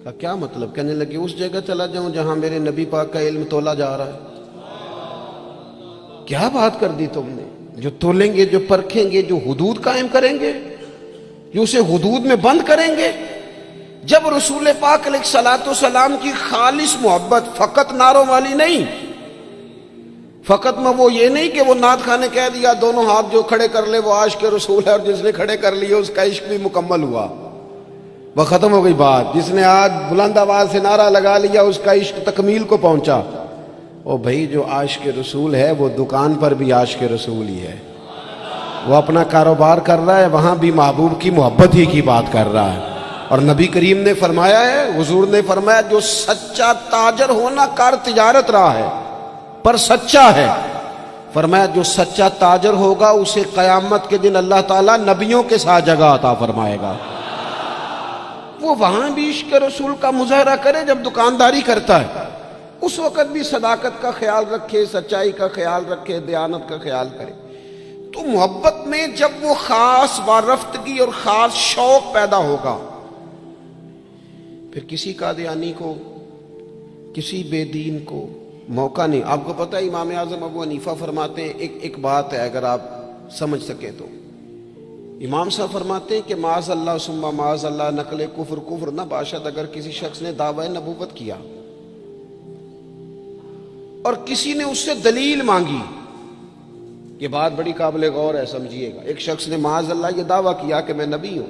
کہا کیا مطلب؟ کہنے لگے اس جگہ چلا جاؤں جہاں میرے نبی پاک کا علم تولا جا رہا ہے۔ کیا بات کر دی تم نے؟ جو تولیں گے، جو پرکھیں گے، جو حدود قائم کریں گے، جو اسے حدود میں بند کریں گے۔ جب رسول پاک علیہ الصلوۃ والسلام کی خالص محبت، فقط نعروں والی نہیں، فقط میں وہ یہ نہیں کہ وہ نعت خانے کہہ دیا دونوں ہاتھ جو کھڑے کر لے وہ عاشق رسول ہے، اور جس نے کھڑے کر لیے اس کا عشق بھی مکمل ہوا، وہ ختم ہو گئی بات۔ جس نے آج بلند آواز سے نعرہ لگا لیا اس کا عشق تکمیل کو پہنچا۔ او بھائی، جو عاشق رسول ہے وہ دکان پر بھی عاشق رسول ہی ہے، وہ اپنا کاروبار کر رہا ہے، وہاں بھی محبوب کی محبت ہی کی بات کر رہا ہے۔ اور نبی کریم نے فرمایا ہے، حضور نے فرمایا، جو سچا تاجر ہونا کار تجارت رہا ہے پر سچا ہے، فرمایا جو سچا تاجر ہوگا اسے قیامت کے دن اللہ تعالیٰ نبیوں کے ساتھ جگہ عطا فرمائے گا۔ وہ وہاں بھی عشق رسول کا مظاہرہ کرے جب دکانداری کرتا ہے، اس وقت بھی صداقت کا خیال رکھے، سچائی کا خیال رکھے، دیانت کا خیال کرے۔ تو محبت میں جب وہ خاص وارفتگی اور خاص شوق پیدا ہوگا، پھر کسی قادیانی کو، کسی بے دین کو موقع نہیں۔ آپ کو پتہ ہے امام اعظم ابو حنیفہ فرماتے ہیں، ایک بات ہے اگر آپ سمجھ سکے تو، امام صاحب فرماتے ہیں کہ معاذ اللہ ثم معاذ اللہ نقل کفر نہ باشد، اگر کسی شخص نے دعوی نبوت کیا اور کسی نے اس سے دلیل مانگی، یہ بات بڑی قابل غور ہے، سمجھیے گا۔ ایک شخص نے معاذ اللہ یہ دعویٰ کیا کہ میں نبی ہوں،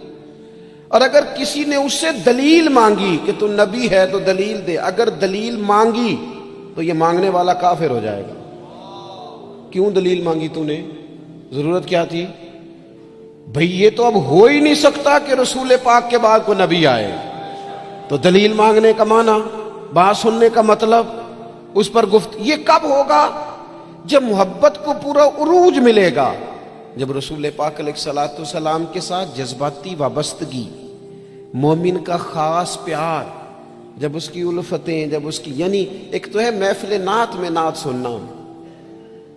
اور اگر کسی نے اس سے دلیل مانگی کہ تو نبی ہے تو دلیل دے، اگر دلیل مانگی تو یہ مانگنے والا کافر ہو جائے گا۔ کیوں دلیل مانگی تو نے؟ ضرورت کیا تھی؟ بھئی یہ تو اب ہو ہی نہیں سکتا کہ رسول پاک کے بعد کوئی نبی آئے، تو دلیل مانگنے کا معنی، بات سننے کا مطلب، اس پر یہ کب ہوگا؟ جب محبت کو پورا عروج ملے گا، جب رسول پاک علیہ الصلوۃ والسلام کے ساتھ جذباتی وابستگی، مومن کا خاص پیار، جب اس کی الفتیں، جب اس کی، یعنی ایک تو ہے محفل نعت میں نعت سننا،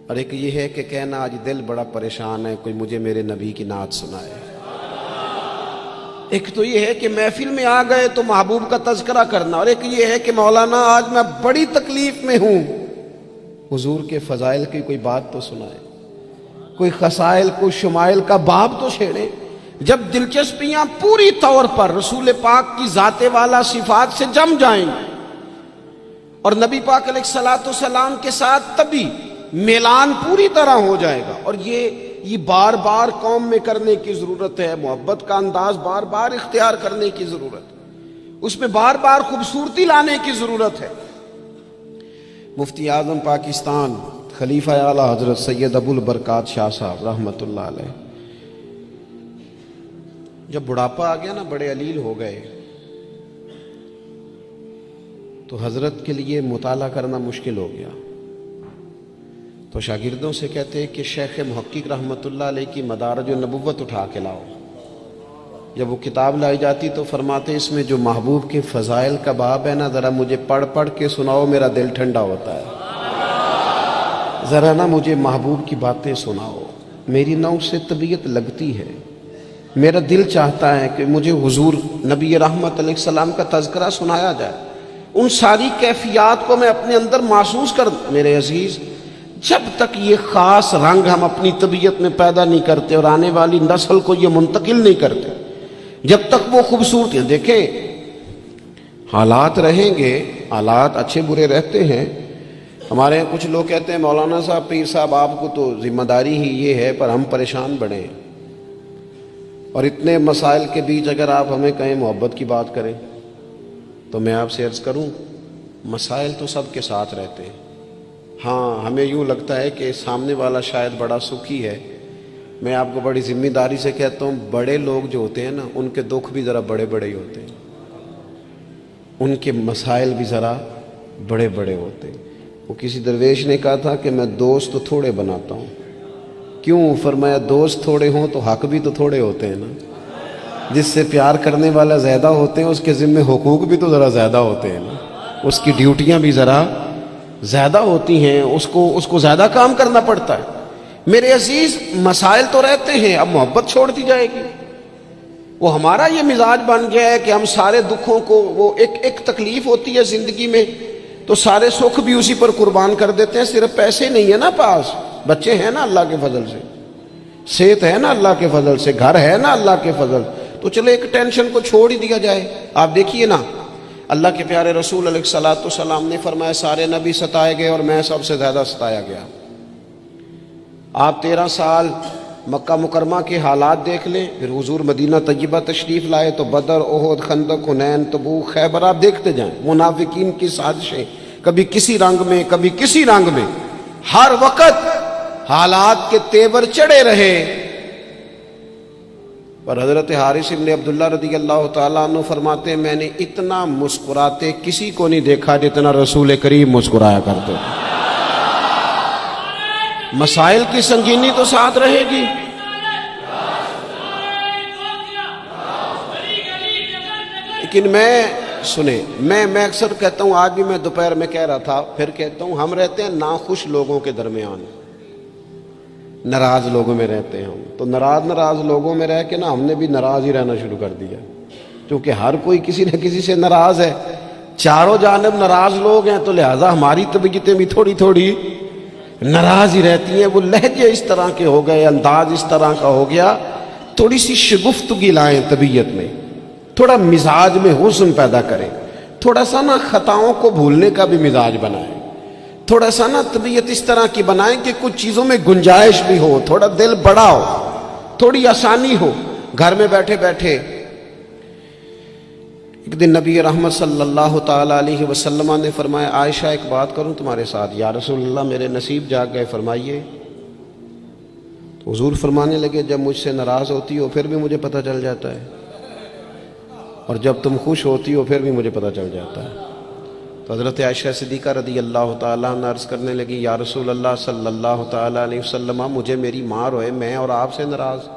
اور ایک یہ ہے کہ کہنا آج دل بڑا پریشان ہے، کوئی مجھے میرے نبی کی نعت سنائے۔ ایک تو یہ ہے کہ محفل میں آ گئے تو محبوب کا تذکرہ کرنا، اور ایک یہ ہے کہ مولانا آج میں بڑی تکلیف میں ہوں، حضور کے فضائل کی کوئی بات تو سنائے، کوئی خصائل، کوئی شمائل کا باب تو چھیڑے۔ جب دلچسپیاں پوری طور پر رسول پاک کی ذات والا صفات سے جم جائیں اور نبی پاک علیہ الصلوۃ والسلام کے ساتھ تبھی میلان پوری طرح ہو جائے گا۔ اور یہ بار بار قوم میں کرنے کی ضرورت ہے، محبت کا انداز بار بار اختیار کرنے کی ضرورت ہے، اس میں بار بار خوبصورتی لانے کی ضرورت ہے۔ مفتی اعظم پاکستان خلیفہ اعلیٰ حضرت سید ابو البرکات شاہ صاحب رحمۃ اللہ علیہ، جب بڑھاپا آ گیا نا، بڑے علیل ہو گئے، تو حضرت کے لیے مطالعہ کرنا مشکل ہو گیا، تو شاگردوں سے کہتے ہیں کہ شیخ محقق رحمۃ اللہ علیہ کی مدارج النبوت اٹھا کے لاؤ۔ جب وہ کتاب لائی جاتی تو فرماتے اس میں جو محبوب کے فضائل کا باب ہے نا، ذرا مجھے پڑھ پڑھ کے سناؤ، میرا دل ٹھنڈا ہوتا ہے، ذرا نا مجھے محبوب کی باتیں سناؤ، میری نہ اس سے طبیعت لگتی ہے، میرا دل چاہتا ہے کہ مجھے حضور نبی رحمت علیہ السلام کا تذکرہ سنایا جائے، ان ساری کیفیات کو میں اپنے اندر محسوس کر۔ میرے عزیز، جب تک یہ خاص رنگ ہم اپنی طبیعت میں پیدا نہیں کرتے اور آنے والی نسل کو یہ منتقل نہیں کرتے، جب تک وہ خوبصورتیاں، دیکھیں حالات رہیں گے، حالات اچھے برے رہتے ہیں۔ ہمارے یہاں کچھ لوگ کہتے ہیں مولانا صاحب، پیر صاحب، آپ کو تو ذمہ داری ہی یہ ہے، پر ہم پریشان بڑھیں، اور اتنے مسائل کے بیچ اگر آپ ہمیں کہیں محبت کی بات کریں تو میں آپ سے عرض کروں، مسائل تو سب کے ساتھ رہتے ہیں۔ ہاں، ہمیں یوں لگتا ہے کہ سامنے والا شاید بڑا سکھی ہے۔ میں آپ کو بڑی ذمہ داری سے کہتا ہوں، بڑے لوگ جو ہوتے ہیں نا، ان کے دکھ بھی ذرا بڑے بڑے ہی ہوتے ہیں، ان کے مسائل بھی ذرا بڑے بڑے ہوتے ہیں۔ وہ کسی درویش نے کہا تھا کہ میں دوست تو تھوڑے بناتا ہوں۔ کیوں؟ فرمایا دوست تھوڑے ہوں تو حق بھی تو تھوڑے ہوتے ہیں نا۔ جس سے پیار کرنے والا زیادہ ہوتے ہیں اس کے ذمہ حقوق بھی تو ذرا زیادہ ہوتے ہیں نا، اس کی ڈیوٹیاں بھی ذرا زیادہ ہوتی ہیں، اس کو زیادہ کام کرنا پڑتا ہے۔ میرے عزیز، مسائل تو رہتے ہیں، اب محبت چھوڑ دی جائے گی؟ وہ ہمارا یہ مزاج بن گیا ہے کہ ہم سارے دکھوں کو، وہ ایک تکلیف ہوتی ہے زندگی میں تو سارے سکھ بھی اسی پر قربان کر دیتے ہیں۔ صرف پیسے نہیں ہے نا پاس، بچے ہیں نا اللہ کے فضل سے، صحت ہے نا اللہ کے فضل سے، گھر ہے نا اللہ کے فضل، تو چلے ایک ٹینشن کو چھوڑ ہی دیا جائے۔ آپ دیکھیے نا، اللہ کے پیارے رسول علیہ الصلوۃ والسلام نے فرمایا سارے نبی ستائے گئے اور میں سب سے زیادہ ستایا گیا۔ آپ 13 سال مکہ مکرمہ کے حالات دیکھ لیں، پھر حضور مدینہ طیبہ تشریف لائے تو بدر، احد، خندق، حنین، تبوک، خیبر، آپ دیکھتے جائیں منافقین کی سازشیں، کبھی کسی رنگ میں کبھی کسی رنگ میں، ہر وقت حالات کے تیور چڑھے رہے، پر حضرت حارث بن عبداللہ رضی اللہ تعالیٰ عنہ فرماتے ہیں میں نے اتنا مسکراتے کسی کو نہیں دیکھا جتنا رسول کریم مسکرایا کرتے۔ مسائل کی سنگینی تو ساتھ رہے گی، لیکن میں اکثر کہتا ہوں، آج بھی میں دوپہر میں کہہ رہا تھا، پھر کہتا ہوں، ہم رہتے ہیں ناخوش لوگوں کے درمیان، ناراض لوگوں میں رہتے ہیں ہم، تو ناراض لوگوں میں رہ کے نا ہم نے بھی ناراض ہی رہنا شروع کر دیا، کیونکہ ہر کوئی کسی نہ کسی سے ناراض ہے، چاروں جانب ناراض لوگ ہیں، تو لہٰذا ہماری طبیعتیں بھی تھوڑی ناراض ہی رہتی ہیں۔ وہ لہجے اس طرح کے ہو گئے، انداز اس طرح کا ہو گیا، تھوڑی سی شگفتگی لائیں طبیعت میں، تھوڑا مزاج میں حسن پیدا کریں، تھوڑا سا نا خطاؤں کو بھولنے کا بھی مزاج بنائیں، تھوڑا سا نا طبیعت اس طرح کی بنائیں کہ کچھ چیزوں میں گنجائش بھی ہو، تھوڑا دل بڑا ہو، تھوڑی آسانی ہو۔ گھر میں بیٹھے بیٹھے ایک دن نبی رحمت صلی اللہ تعالیٰ علیہ وسلم نے فرمایا عائشہ ایک بات کروں تمہارے ساتھ؟ یا رسول اللہ میرے نصیب جاگ گئے، فرمائیے۔ تو حضور فرمانے لگے جب مجھ سے ناراض ہوتی ہو پھر بھی مجھے پتہ چل جاتا ہے، اور جب تم خوش ہوتی ہو پھر بھی مجھے پتہ چل جاتا ہے۔ تو حضرت عائشہ صدیقہ رضی اللہ تعالیٰ عنہ عرض کرنے لگی یا رسول اللہ صلی اللہ تعالیٰ علیہ وسلم مجھے میری ماں روئے، میں اور آپ سے ناراض۔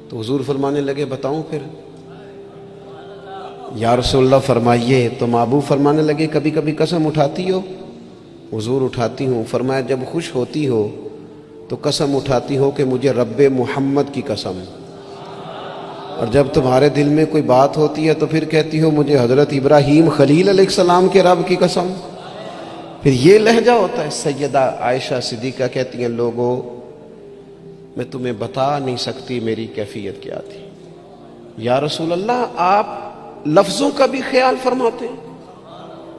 تو حضور فرمانے لگے بتاؤں پھر؟ یا رسول اللہ فرمائیے۔ تو محبوب فرمانے لگے کبھی کبھی قسم اٹھاتی ہو؟ حضور اٹھاتی ہوں۔ فرمایا جب خوش ہوتی ہو تو قسم اٹھاتی ہو کہ مجھے رب محمد کی قسم، اور جب تمہارے دل میں کوئی بات ہوتی ہے تو پھر کہتی ہو مجھے حضرت ابراہیم خلیل علیہ السلام کے رب کی قسم۔ پھر یہ لہجہ ہوتا ہے۔ سیدہ عائشہ صدیقہ کہتی ہیں لوگوں میں تمہیں بتا نہیں سکتی میری کیفیت کیا تھی۔ یا رسول اللہ آپ لفظوں کا بھی خیال فرماتے ہیں،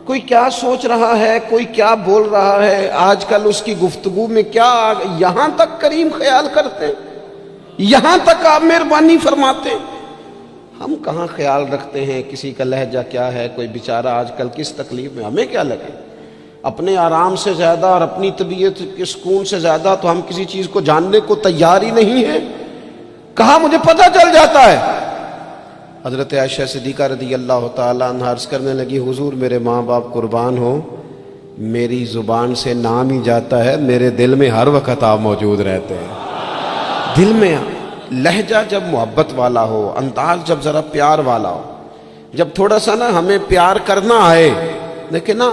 کوئی کیا سوچ رہا ہے، کوئی کیا بول رہا ہے، آج کل اس کی گفتگو میں کیا، یہاں تک کریم خیال کرتے ہیں، یہاں تک آپ مہربانی فرماتے ہیں۔ ہم کہاں خیال رکھتے ہیں کسی کا لہجہ کیا ہے، کوئی بیچارہ آج کل کس تکلیف میں، ہمیں کیا لگے؟ اپنے آرام سے زیادہ اور اپنی طبیعت کے سکون سے زیادہ تو ہم کسی چیز کو جاننے کو تیار ہی نہیں ہیں۔ کہاں مجھے پتہ چل جاتا ہے۔ حضرت عائشہ صدیقہ رضی اللہ تعالیٰ عنہ عرض کرنے لگی حضور میرے ماں باپ قربان ہو، میری زبان سے نام ہی جاتا ہے، میرے دل میں ہر وقت آپ موجود رہتے ہیں۔ دل میں لہجہ جب محبت والا ہو، انداز جب ذرا پیار والا ہو، جب تھوڑا سا نا ہمیں پیار کرنا آئے، دیکھیں نا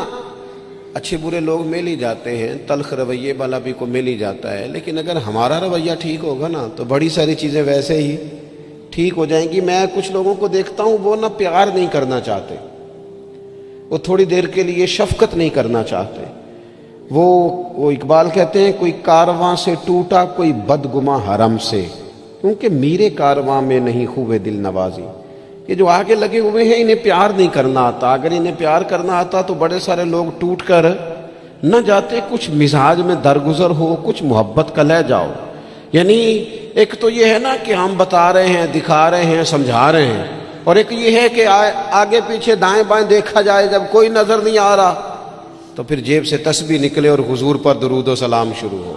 اچھے برے لوگ مل ہی جاتے ہیں، تلخ رویے والا بھی کو مل ہی جاتا ہے، لیکن اگر ہمارا رویہ ٹھیک ہوگا نا تو بڑی ساری چیزیں ویسے ہی ٹھیک ہو جائیں گی۔ میں کچھ لوگوں کو دیکھتا ہوں وہ نہ پیار نہیں کرنا چاہتے، وہ تھوڑی دیر کے لیے شفقت نہیں کرنا چاہتے، وہ اقبال کہتے ہیں کوئی کارواں سے ٹوٹا کوئی بدگماں حرم سے، کیونکہ میرے کارواں میں نہیں خوبے دل نوازی۔ یہ جو آگے لگے ہوئے ہیں انہیں پیار نہیں کرنا آتا، اگر انہیں پیار کرنا آتا تو بڑے سارے لوگ ٹوٹ کر نہ جاتے، کچھ مزاج میں درگزر ہو، کچھ محبت کا لے جاؤ۔ یعنی ایک تو یہ ہے نا کہ ہم بتا رہے ہیں، دکھا رہے ہیں، سمجھا رہے ہیں، اور ایک یہ ہے کہ آگے پیچھے دائیں بائیں دیکھا جائے، جب کوئی نظر نہیں آ رہا تو پھر جیب سے تسبیح نکلے اور حضور پر درود و سلام شروع ہو،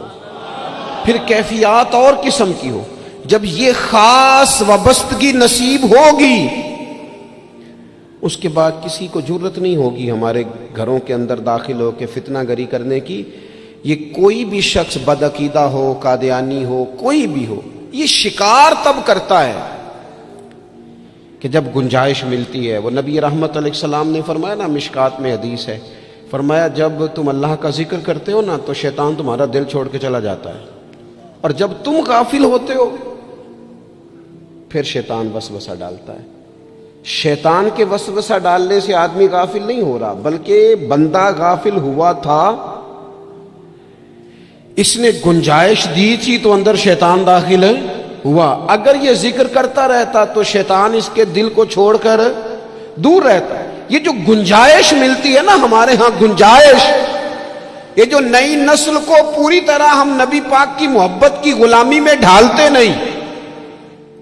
پھر کیفیات اور قسم کی ہو۔ جب یہ خاص وابستگی نصیب ہوگی اس کے بعد کسی کو جرت نہیں ہوگی ہمارے گھروں کے اندر داخل ہو کے فتنہ گری کرنے کی۔ یہ کوئی بھی شخص بدعقیدہ ہو، قادیانی ہو، کوئی بھی ہو، یہ شکار تب کرتا ہے کہ جب گنجائش ملتی ہے، وہ نبی رحمت علیہ السلام نے فرمایا نا، مشکات میں حدیث ہے، فرمایا جب تم اللہ کا ذکر کرتے ہو نا تو شیطان تمہارا دل چھوڑ کے چلا جاتا ہے، اور جب تم غافل ہوتے ہو پھر شیطان وسوسہ ڈالتا ہے۔ شیطان کے وسوسہ ڈالنے سے آدمی غافل نہیں ہو رہا، بلکہ بندہ غافل ہوا تھا، اس نے گنجائش دی تھی تو اندر شیطان داخل ہوا۔ اگر یہ ذکر کرتا رہتا تو شیطان اس کے دل کو چھوڑ کر دور رہتا ہے۔ یہ جو گنجائش ملتی ہے نا ہمارے ہاں، گنجائش، یہ جو نئی نسل کو پوری طرح ہم نبی پاک کی محبت کی غلامی میں ڈھالتے نہیں۔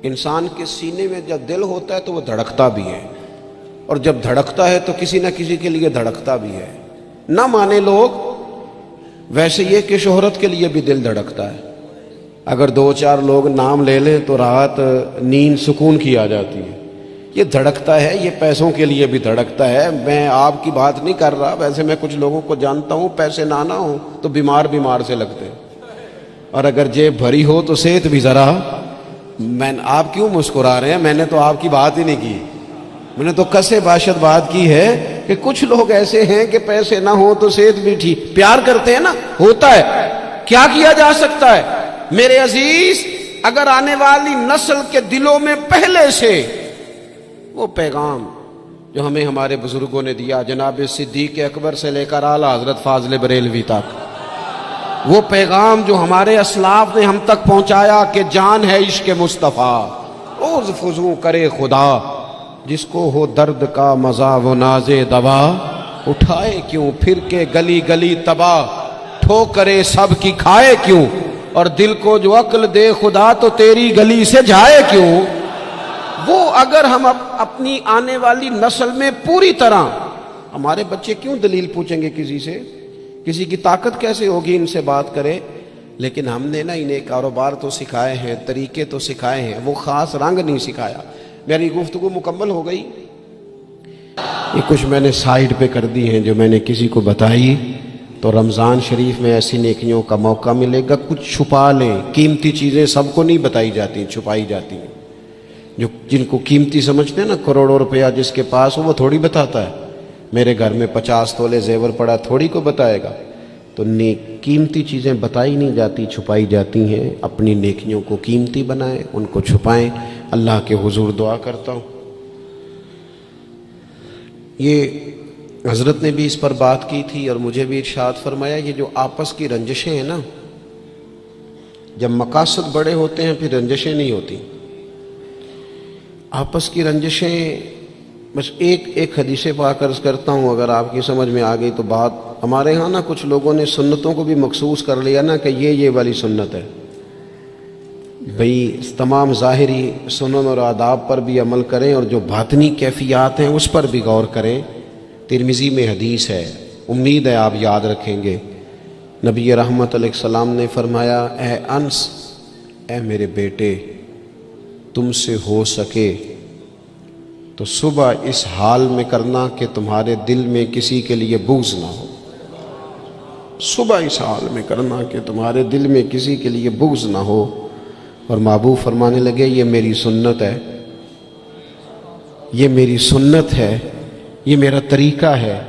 انسان کے سینے میں جب دل ہوتا ہے تو وہ دھڑکتا بھی ہے، اور جب دھڑکتا ہے تو کسی نہ کسی کے لیے دھڑکتا بھی ہے۔ نہ مانے لوگ، ویسے یہ کہ شہرت کے لیے بھی دل دھڑکتا ہے۔ اگر 2-4 لوگ نام لے لیں تو رات نیند سکون کی آ جاتی ہے۔ یہ دھڑکتا ہے، یہ پیسوں کے لیے بھی دھڑکتا ہے۔ میں آپ کی بات نہیں کر رہا، ویسے میں کچھ لوگوں کو جانتا ہوں، پیسے نہ ہوں تو بیمار سے لگتے ہیں، اور اگر جیب بھری ہو تو صحت بھی ذرا۔ آپ کیوں مسکرا رہے ہیں؟ میں نے تو آپ کی بات ہی نہیں کی، میں نے تو کسے باشد بات کی ہے کہ کچھ لوگ ایسے ہیں کہ پیسے نہ ہوں تو صحت بھی ٹھیک، پیار کرتے ہیں نا، ہوتا ہے، کیا کیا جا سکتا ہے؟ میرے عزیز، اگر آنے والی نسل کے دلوں میں پہلے سے وہ پیغام جو ہمیں ہمارے بزرگوں نے دیا، جناب صدیق اکبر سے لے کر اعلیٰ حضرت فاضل بریلوی تک، وہ پیغام جو ہمارے اسلاف نے ہم تک پہنچایا کہ جان ہے عشق مصطفیٰ، روز فضو کرے خدا، جس کو ہو درد کا مزہ وہ ناز دوا، اٹھائے کیوں پھر کے گلی گلی تباہ، ٹھوکرے سب کی کھائے کیوں، اور دل کو جو عقل دے خدا تو تیری گلی سے جائے کیوں۔ وہ اگر ہم اپنی آنے والی نسل میں پوری طرح، ہمارے بچے کیوں دلیل پوچھیں گے کسی سے؟ کسی کی طاقت کیسے ہوگی ان سے بات کرے؟ لیکن ہم نے نا انہیں کاروبار تو سکھائے ہیں، طریقے تو سکھائے ہیں، وہ خاص رنگ نہیں سکھایا۔ میری گفتگو مکمل ہو گئی، یہ کچھ میں نے سائیڈ پہ کر دی ہیں جو میں نے کسی کو بتائی، تو رمضان شریف میں ایسی نیکیوں کا موقع ملے گا۔ کچھ چھپا لیں، قیمتی چیزیں سب کو نہیں بتائی جاتی، چھپائی جاتی ہیں۔ جو جن کو قیمتی سمجھتے ہیں نا، کروڑوں روپیہ جس کے پاس ہو وہ تھوڑی بتاتا ہے، میرے گھر میں 50 تولے زیور پڑا، تھوڑی کو بتائے گا۔ تو قیمتی چیزیں بتائی نہیں جاتی، چھپائی جاتی ہیں۔ اپنی نیکیوں کو قیمتی بنائیں، ان کو چھپائیں۔ اللہ کے حضور دعا کرتا ہوں، یہ حضرت نے بھی اس پر بات کی تھی اور مجھے بھی ارشاد فرمایا، یہ جو آپس کی رنجشیں ہیں نا، جب مقاصد بڑے ہوتے ہیں پھر رنجشیں نہیں ہوتی۔ آپس کی رنجشیں، بس ایک حدیث پاک عرض کرتا ہوں، اگر آپ کی سمجھ میں آ گئی تو بات۔ ہمارے ہاں نا کچھ لوگوں نے سنتوں کو بھی مخصوص کر لیا نا کہ یہ والی سنت ہے، بھئی تمام ظاہری سنن اور آداب پر بھی عمل کریں اور جو باطنی کیفیات ہیں اس پر بھی غور کریں۔ ترمذی میں حدیث ہے، امید ہے آپ یاد رکھیں گے۔ نبی رحمت علیہ السلام نے فرمایا، اے انس، اے میرے بیٹے، تم سے ہو سکے تو صبح اس حال میں کرنا کہ تمہارے دل میں کسی کے لیے بغض نہ ہو۔ صبح اس حال میں کرنا کہ تمہارے دل میں کسی کے لیے بغض نہ ہو۔ اور محبوب فرمانے لگے، یہ میری سنت ہے، یہ میری سنت ہے، یہ میرا طریقہ ہے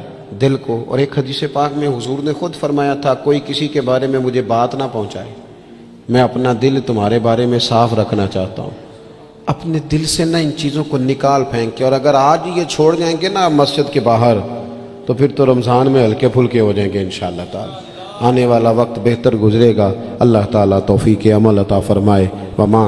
دل کو۔ اور ایک حدیث پاک میں حضور نے خود فرمایا تھا، کوئی کسی کے بارے میں مجھے بات نہ پہنچائے، میں اپنا دل تمہارے بارے میں صاف رکھنا چاہتا ہوں۔ اپنے دل سے نہ ان چیزوں کو نکال پھینک کے، اور اگر آج یہ چھوڑ جائیں گے نا مسجد کے باہر تو پھر تو رمضان میں ہلکے پھلکے ہو جائیں گے انشاءاللہ تعالی۔ آنے والا وقت بہتر گزرے گا، اللہ تعالیٰ توفیق عمل عطا فرمائے۔ وما